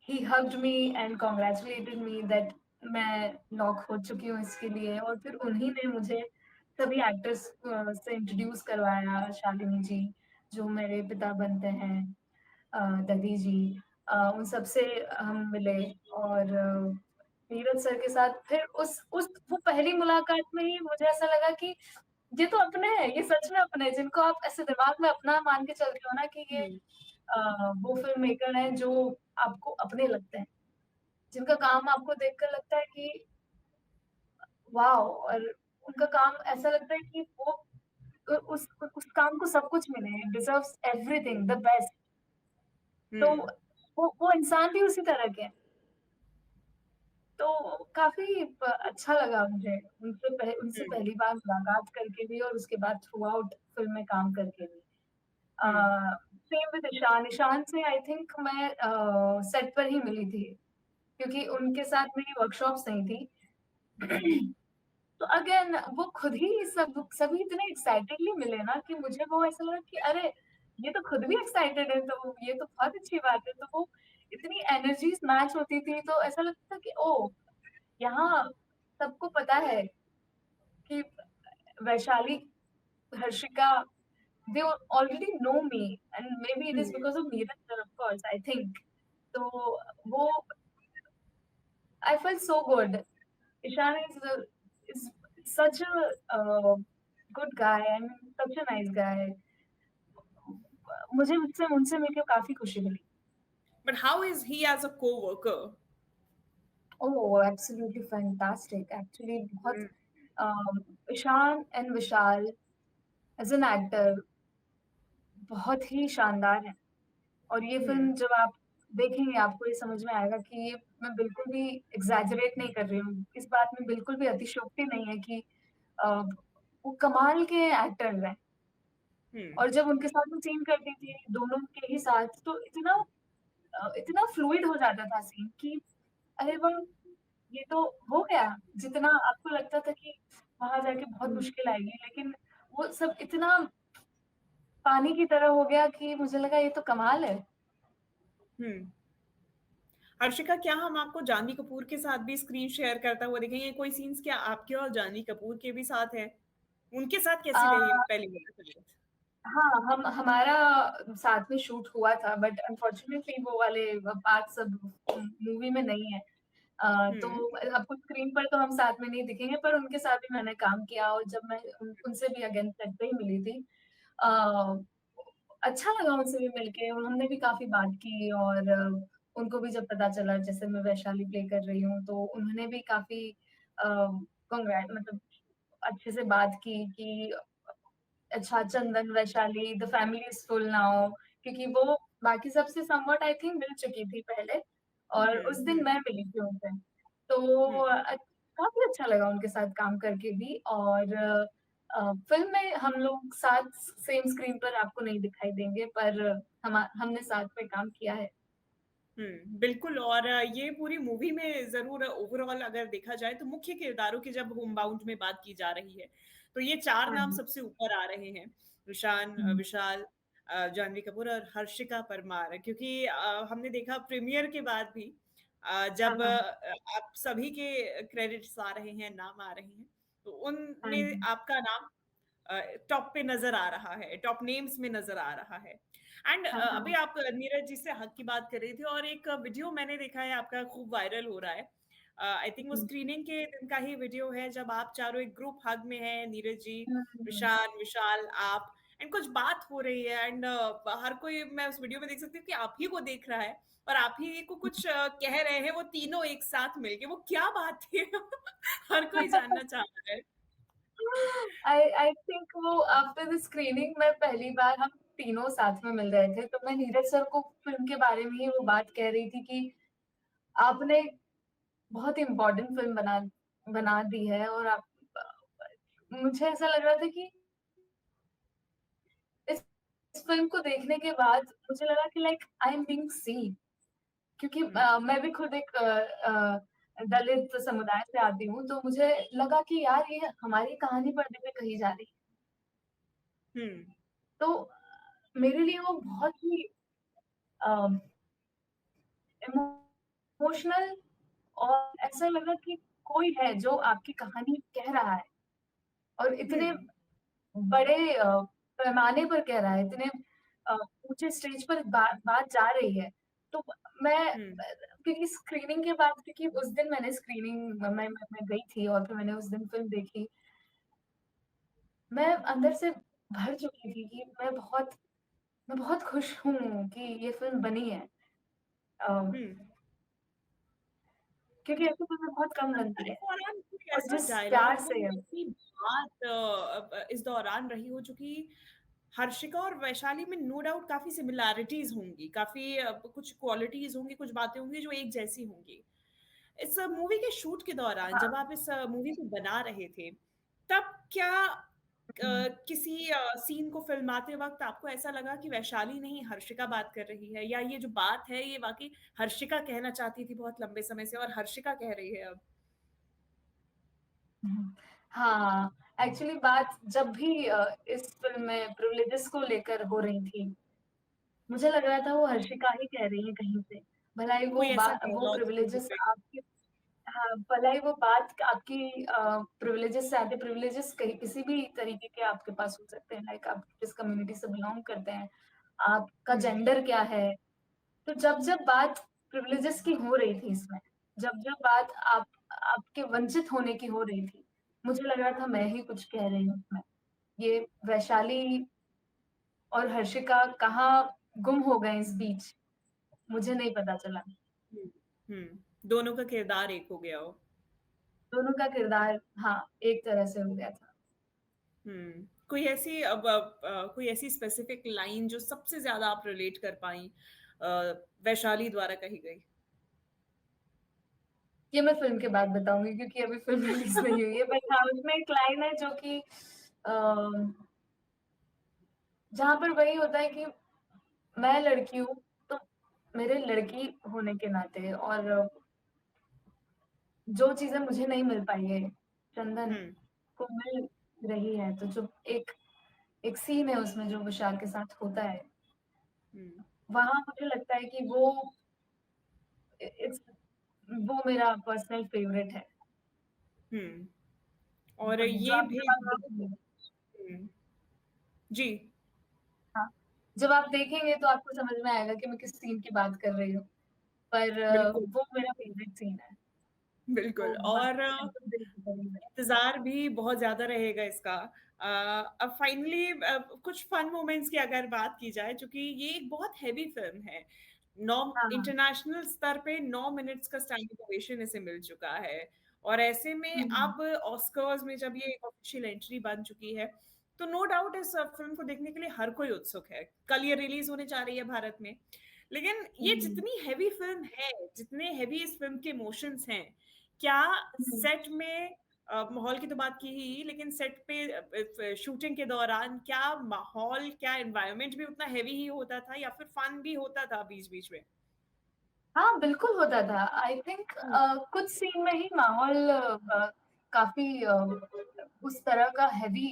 he hugged me and congratulated me that मैं लॉक हो चुकी हूँ इसके लिए और फिर उन्हीं ने मुझे सभी एक्टर्स से इंट्रोड्यूस करवाया, शालिनी जी, जो मेरे पिता बनते हैं, दधी जी, उन सबसे हम मिले और नीरज सर के साथ फिर उस वो पहली मुलाकात में ही मुझे ऐसा लगा कि ये तो अपने हैं, ये सच में अपने हैं, जिनको आप ऐसे दिमाग में अपना मान के चलते हो ना कि ये हुँ, वो फ़िल्म मेकर हैं जो आपको अपने लगते हैं, जिनका काम आपको देखकर लगता है कि वॉव! और उनका काम ऐसा लगता है कि वो उस काम को सब कुछ मिले, it deserves everything the best. तो हुँ, वो इंसान भी उसी तरह के हैं। तो काफ़ी अच्छा लगा मुझे उनसे हुँ, पहली बार मुलाकात करके भी और उसके बाद थ्रू आउट फ़िल्म में काम करके भी। हुँ, सेम विद ईशान, ईशान से आई थिंक मैं सेट पर ही मिली थी, क्योंकि उनके साथ मेरी वर्कशॉप्स नहीं थी। तो अगेन वो खुद ही सभी इतने एक्साइटेडली मिले ना कि मुझे वो ऐसा लगा कि अरे! ये तो खुद भी एक्साइटेड है, तो ये तो बहुत अच्छी बात है। तो वो इतनी एनर्जीज़ मैच होती थी, तो ऐसा लगता था कि ओह! यहाँ सबको पता है कि Vaishali, Harshika, they already know me and maybe it is hmm, because of Neeraj sir, of course, I think. तो वो I felt so good. Ishan is such a good guy and such a nice guy. मुझे उनसे उनसे मिलके काफ़ी खुशी मिली। but how is he as a co-worker? Oh! Absolutely fantastic actually बहुत hmm, Ishaan and Vishal as an actor बहुत ही शानदार है। और ये हुँ, फ़िल्म जब आप देखेंगे आपको ये समझ में आएगा कि ये मैं बिल्कुल भी एक्ज़ैजरेट नहीं कर रही हूँ। इस बात में बिल्कुल भी अतिशयोक्ति नहीं है कि अ, वो कमाल के एक्टर्स हैं। हुँ, और जब उनके साथ में सीन करती थी, दोनों के ही साथ, तो इतना फ्लूइड हो जाता था सीन कि अरे वाह! ये तो हो गया। जितना आपको लगता था कि वहाँ जाके बहुत मुश्किल आएगी, लेकिन वो सब इतना पानी की तरह हो गया कि मुझे लगा ये तो कमाल है। हुँ। हर्षिका, क्या हम आपको जानवी कपूर के साथ भी स्क्रीन शेयर करता हुआ दिखेंगे? कोई सीन्स क्या आपके और जानवी कपूर के भी साथ हैं? उनके साथ अ, कैसी रही पहली मुलाकात? हाँ, हम हमारा साथ में शूट हुआ था, बट अनफॉर्च्यूनेटली वो वाले पार्ट सब मूवी में नहीं है। तो हुँ, आपको स्क्रीन पर तो हम साथ में नहीं दिखेंगे, पर उनके साथ भी मैंने काम किया, और जब मैं उनसे भी अगेन सेट पे ही मिली थी। अ, अच्छा लगा उनसे भी मिलके, और हमने भी काफ़ी बात की, और उनको भी जब पता चला जैसे मैं वैशाली प्ले कर रही हूँ, तो उन्होंने भी काफ़ी मतलब अच्छे से बात की कि अच्छा, Chandan, Vaishali, the family is full now, क्योंकि वो बाकी सबसे समव्हाट आई थिंक मिल चुकी थी पहले, और हुँ, उस दिन हुँ, मैं मिली थी उनसे। तो हुँ, काफ़ी अच्छा लगा उनके साथ काम करके भी, और फ़िल्म में हम लोग साथ सेम स्क्रीन पर आपको नहीं दिखाई देंगे, पर हमने साथ में काम किया है। हुँ, बिल्कुल। और ये पूरी मूवी में ज़रूर ओवरऑल अगर देखा जाए तो मुख्य किरदारों की जब होम बाउंड में बात की जा रही है, तो ये 4 हाँ नाम जी। सबसे ऊपर आ रहे हैं। रुशान, हुँ। विशाल, जाह्नवी कपूर और हर्षिका परमार, क्योंकि हमने देखा प्रीमियर के बाद भी हाँ, जब हाँ। आप सभी के क्रेडिट्स आ रहे हैं, नाम आ रहे हैं, तो हाँ उनमें जी। आपका नाम टॉप पे नज़र आ रहा है, टॉप नेम्स में नज़र आ रहा है। एंड हाँ, अभी हाँ। आप नीरज जी से हक की बात कर रही थी, और एक वीडियो मैंने देखा है आपका खूब वायरल हो रहा है। आई थिंक वो हुँ। स्क्रीनिंग के दिन का ही वीडियो है जब आप चारों एक ग्रुप हग में हैं, नीरज जी, हुँ, हुँ। विशाल विशाल, आप, एंड कुछ बात हो रही है, एंड हर कोई, मैं उस वीडियो में देख सकती हूँ कि आप ही को देख रहा है और आप ही को कुछ कह रहे हैं वो तीनों एक साथ मिलके, वो क्या बात थी? हर कोई जानना चाह रहा है। आई थिंक वो आफ्टर द स्क्रीनिंग में पहली बार हम तीनों साथ में मिल रहे थे, तो मैं नीरज सर को फ़िल्म के बारे में ही वो बात कह रही थी कि आपने बहुत इम्पोर्टेंट फ़िल्म बना बना दी है, और आप मुझे ऐसा लग रहा था कि इस इस फ़िल्म को देखने के बाद मुझे लगा कि like I am being seen, क्योंकि हुँ, मैं भी खुद एक दलित समुदाय से आती हूँ, तो मुझे लगा कि यार ये हमारी कहानी पर्दे पे कही जा रही है। हुँ, तो मेरे लिए वो बहुत ही अ, इमोशनल, और ऐसा लगा कि कोई है जो आपकी कहानी कह रहा है, और हुँ, इतने बड़े पैमाने पर कह रहा है, इतने ऊँचे स्टेज पर बात जा रही है। तो मैं हुँ, क्योंकि स्क्रीनिंग के बाद, क्योंकि उस दिन मैंने स्क्रीनिंग मैं गई थी, और फिर मैंने उस दिन फ़िल्म देखी। मैं अंदर से भर चुकी थी कि मैं बहुत खुश हूँ कि ये फ़िल्म बनी है। अ, हुँ। क्योंकि ऐसी फ़िल्में बहुत कम अच्छा, बनती इस हैं, दौरान कोई और ऐसा जिस प्यार डायलॉग से। या ऐसी बात इस दौरान रही हो जो कि हर्षिका और वैशाली में नो डाउट काफ़ी सिमिलैरिटीज़ होंगी, काफ़ी कुछ क्वालिटीज़ होंगी, कुछ बातें होंगी जो एक जैसी होंगी। इस मूवी के शूट के दौरान हाँ। जब आप इस मूवी को बना रहे थे, तब क्या हुँ। किसी सीन को फ़िल्माते वक़्त आपको ऐसा लगा कि वैशाली नहीं हर्षिका बात कर रही है, या ये जो बात है ये वाक़ई हर्षिका कहना चाहती थी बहुत लंबे समय से और हर्षिका कह रही है अब? हुँ। हाँ, एक्चुअली बात जब भी इस फ़िल्म में प्रिविलेजेस को लेकर हो रही थी, मुझे लग रहा था वो हर्षिका ही कह रही हैं कहीं से। भला ही कोई ऐसा वो डायलॉग प्रिविलेजेस आपके, हाँ, भला ही वो बात आपकी प्रिविलेजेस से आते, प्रिविलेजेस कहीं किसी भी तरीके के आपके पास हो सकते हैं, लाइक आप किस कम्युनिटी से बिलॉन्ग करते हैं, आपका हुँ, जेंडर क्या है। तो जब-जब बात प्रिविलेजेस की हो रही थी इसमें, जब-जब बात आपके वंचित होने की हो रही थी, मुझे लग रहा था मैं ही कुछ कह रही हूँ इसमें। ये वैशाली और हर्षिका कहाँ गुम हो गए इस बीच, मुझे नहीं पता चला। हुँ, हुँ। दोनों का किरदार एक हो गया हो। दोनों का किरदार, हाँ, एक तरह से हो गया था। हुँ। कोई ऐसी स्पेसिफिक लाइन जो सबसे ज़्यादा आप रिलेट कर पाईं वैशाली द्वारा कही गई? ये मैं फ़िल्म के बाद बताऊँगी क्योंकि अभी फ़िल्म रिलीज़ नहीं हुई है। बट हाँ, उसमें एक लाइन है जो कि जहाँ पर वही होता है कि मैं लड़की हूँ, तो मेरे लड़की होने के नाते और जो चीज़ें मुझे नहीं मिल पाई है, चंदन हुँ, को मिल रही है, तो जो एक एक सीन है उसमें जो विशाल के साथ होता है, हुँ, वहाँ मुझे लगता है कि इट्स वो मेरा पर्सनल फ़ेवरेट है। हुँ। और जब जो ये आप भी जब आप बहुत देखेंगे हुँ, जी। हाँ, जब आप देखेंगे तो आपको समझ में आएगा कि मैं किस सीन की बात कर रही हूँ। पर बिल्कुल, वो मेरा फ़ेवरेट सीन है। बिल्कुल वो और वाक़ई एकदम दिल के करीब है। इंतज़ार भी बहुत ज़्यादा रहेगा इसका। अब फाइनली कुछ फन मोमेंट्स की अगर बात की जाए चूँकि ये एक बहुत हेवी फ़िल्म है। 9 हाँ, हाँ। इंटरनेशनल स्तर पे 9 मिनट्स का स्टैंडिंग ओवेशन इसे मिल चुका है और ऐसे में हुँ, अब ऑस्कर्स में जब ये एक ऑफ़िशियल एंट्री बन चुकी है, तो नो डाउट इस फ़िल्म को देखने के लिए हर कोई उत्सुक है। कल ये रिलीज़ होने जा रही है भारत में। लेकिन ये हुँ, जितनी हेवी फ़िल्म है, जितने हेवी इस फ़िल्म के इमोशंस हैं, क्या हुँ। सेट में माहौल की तो बात की ही, लेकिन सेट पे शूटिंग के दौरान क्या माहौल, क्या एनवायरनमेंट भी उतना हेवी ही होता था या फिर फन भी होता था बीच-बीच में? हाँ, बिल्कुल होता था। आई थिंक हुँ, कुछ सीन में ही माहौल काफ़ी उस तरह का हेवी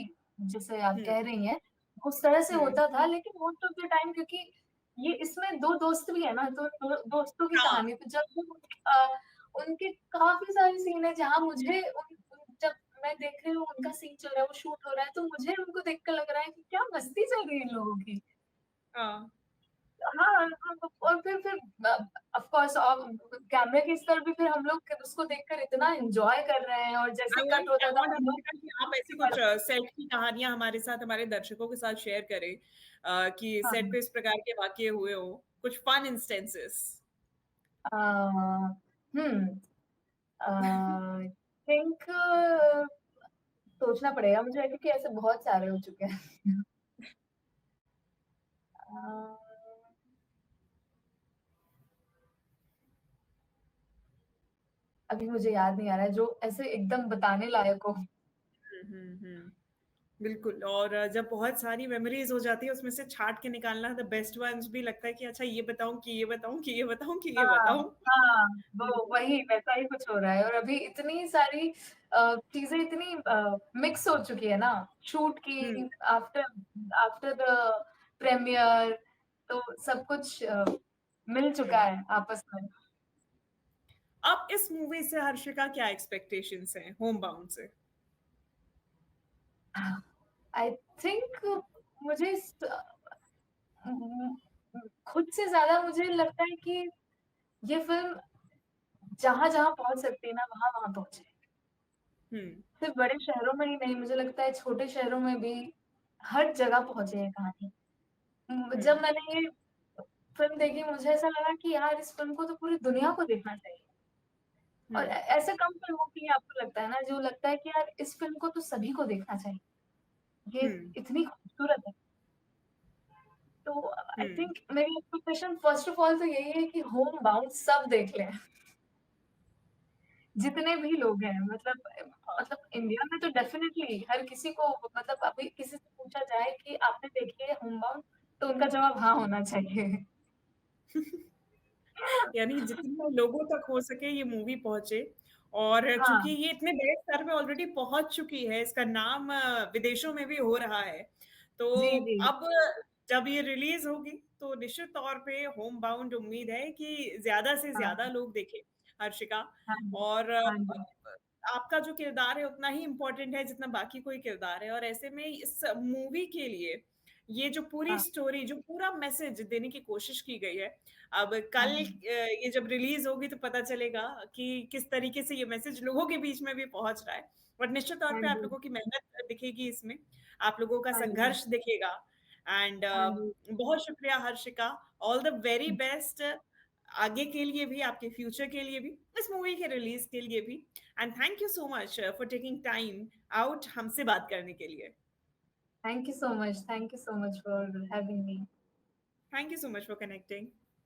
जिसे आप हुँ, कह रही हैं, उस तरह से हुँ। होता था लेकिन मोस्ट ऑफ द टाइम क्योंकि ये इसमें 2 दोस्त भी है ना, तो दोस्तों की हाँ, कहानी तो जब उनके काफ़ी सारे सीन हैं जहाँ मुझे उन उन जब मैं देख रही हूँ उनका सीन चल रहा है, वो शूट हो रहा है, तो मुझे उनको देख कर लग रहा है कि क्या मस्ती चल रही है इन लोगों की। हाँ। हाँ, और फिर ऑफ़ कोर्स कैमरे के स्तर भी फिर हम लोग उसको देखकर इतना एन्जॉय कर रहे हैं और जैसे कट होता आई था वांट हम लोग हर्षिता कि आप ऐसी कुछ सेट की कहानियाँ हमारे साथ, हमारे दर्शकों के साथ शेयर करें कि सेट हाँ, पे इस प्रकार के वाक़ये हुए हों, कुछ fun instances. Hmm, I think सोचना पड़ेगा मुझे क्योंकि ऐसे बहुत सारे हो चुके हैं। अ, अभी मुझे याद नहीं आ रहा है जो ऐसे एकदम बताने लायक हो। हुँ, हुँ, हुँ। बिल्कुल और जब बहुत सारी मेमोरीज़ हो जाती है, उसमें से छाँट के निकालना द बेस्ट वन्स भी लगता है कि अच्छा ये बताऊँ कि ये बताऊँ कि ये बताऊँ कि ये हाँ, बताऊँ। हाँ, वो बिल्कुल। वही वैसा ही कुछ हो रहा है और अभी इतनी सारी चीज़ें इतनी मिक्स हो चुकी है ना, शूट हुँ, की आफ्टर आफ्टर द प्रीमियर तो सब कुछ मिल चुका हुँ। है आपस में। अब इस मूवी से हर्षिका क्या एक्सपेक्टेशंस हैं होम बाउंड से? आई थिंक मुझे उम, खुद से ज़्यादा मुझे लगता है कि ये फ़िल्म जहाँ-जहाँ पहुँच सकती है ना, वहाँ-वहाँ पहुँचे। हुँ, सिर्फ़ बड़े शहरों में ही नहीं, मुझे लगता है छोटे शहरों में भी हर जगह पहुँचे ये कहानी। हुँ, जब मैंने ये फ़िल्म देखी मुझे ऐसा लगा कि यार इस फ़िल्म को तो पूरी दुनिया को देखना चाहिए। हुँ, और ऐसे कम फ़िल्मों के लिए आपको लगता है ना, जो लगता है कि यार इस फ़िल्म को तो सभी को देखना चाहिए। ये हुँ, इतनी खूबसूरत है। तो आई हुँ। थिंक मेरी एक्सपेक्टेशन फ़र्स्ट ऑफ ऑल तो यही है कि होम बाउंड सब देख लें। जितने भी लोग हैं मतलब इंडिया में तो डेफ़िनिटली हर किसी को मतलब अभी किसी से पूछा जाए कि आपने देखी है होम बाउंड? तो उनका जवाब हाँ होना चाहिए। यानी जितने लोगों तक हो सके ये मूवी पहुँचे और चूँकि हाँ, ये इतने बड़े स्तर पे ऑलरेडी पहुँच चुकी है, इसका नाम विदेशों में भी हो रहा है। तो जी, जी। अब जब ये रिलीज़ होगी तो निश्चित तौर पे होम बाउंड उम्मीद है कि ज़्यादा से ज़्यादा हाँ, लोग देखें हर्षिका हाँ जी। और हाँ जी। आपका जो किरदार है उतना ही इम्पोर्टेंट है जितना बाकी कोई किरदार है और ऐसे में इस मूवी के लिए ये जो पूरी हाँ, स्टोरी, जो पूरा मैसेज देने की कोशिश की गई है, अब हाँ कल जी। ये जब रिलीज़ होगी तो पता चलेगा कि किस तरीके से ये मैसेज लोगों के बीच में भी पहुँच रहा है। बट निश्चित तौर हाँ पे आप जी। लोगों की मेहनत दिखेगी इसमें, आप लोगों का हाँ जी। संघर्ष दिखेगा एंड हाँ जी। बहुत शुक्रिया Harshika, all the very best आगे के लिए भी, आपके फ्यूचर के लिए भी, इस मूवी के रिलीज़ के लिए भी and thank you so much for taking time out हमसे बात करने के लिए। Thank you so much for having me. Thank you so much for connecting.